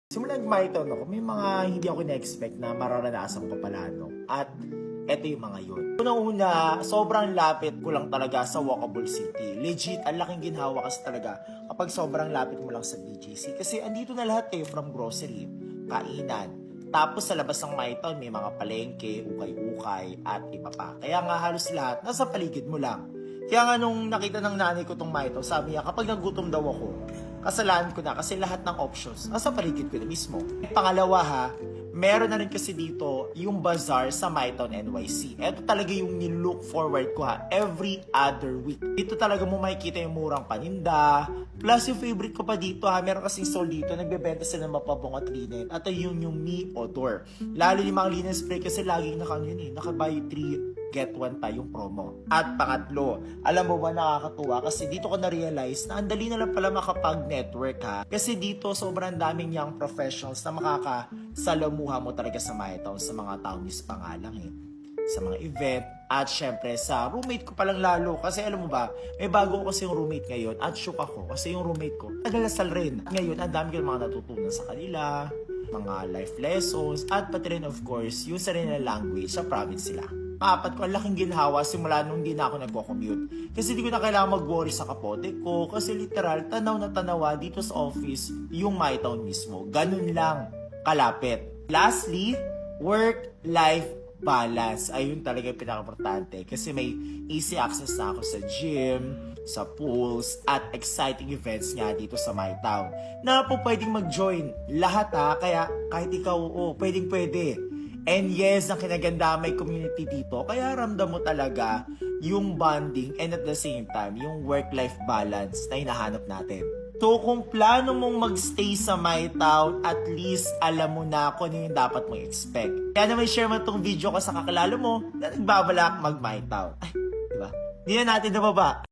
Simula nag-marathon ako, may mga hindi ako na-expect na mararanasan ko pala, no? At eto yung mga yun. Unang-una, sobrang lapit ko lang talaga sa Walkable City. Legit, ang laking ginhawa kasi talaga kapag sobrang lapit mo lang sa BGC. Kasi andito na lahat kayo from grocery, kainan. Tapos sa labas ng Mytown, may mga palengke, ukay-ukay, at iba pa. Kaya nga halos lahat, nasa paligid mo lang. Kaya nga nung nakita ng nanay ko tong Mytown, sabi niya, kapag nagutom daw ako, kasalanan ko na kasi lahat ng options nasa paligid ko na mismo. Pangalawa ha, meron na rin kasi dito yung bazaar sa Mytown NYC. Ito talaga yung nilook forward ko ha, every other week. Dito talaga mo makikita yung murang paninda. Plus yung favorite ko pa dito ha, meron kasing stall dito, nagbebenta sila ng mapabong at linen. At yung Me Odor. Lalo yung mga linen spray kasi laging naka-buy 3 get 1 pa yung promo. At pangatlo, alam mo ba nakakatuwa kasi dito ko na-realize na ang dali na lang pala makapag-network ha. Kasi dito sobrang daming young professionals na makakasalamuha mo talaga sa Mytown, sa mga townies pa nga lang sa mga event, at syempre sa roommate ko palang lalo. Kasi alam mo ba, may bago ko kasi yung roommate ngayon at shook ako kasi yung roommate ko nagalasal rin. Ngayon, ang dami ko mga natutunan sa kanila, mga life lessons, at pati rin of course, yung sarili na language sa province sila. Apat ko, ang laking ginhawa simula nung hindi na ako nagko-commute. Kasi di ko na kailangan mag-worry sa kapote ko. Kasi literal, tanaw na tanawa dito sa office yung Mytown mismo. Ganun lang, kalapit. Lastly, work-life balance. Ayun talaga yung pinaka-importante. Kasi may easy access na ako sa gym, sa pools, at exciting events nga dito sa Mytown. Na po pwedeng mag-join. Lahat ha, kaya kahit ikaw, pwedeng pwede. And yes, ang kinaganda may community dito. Kaya ramdam mo talaga yung bonding and at the same time, yung work-life balance na hinahanap natin. So kung plano mong magstay sa Mytown, at least alam mo na kung ano yung dapat mong expect. Kaya naman share mo itong video ko sa kakilala mo na nagbabalak mag-Mytown. Ay, diba? Hindi na natin nababa.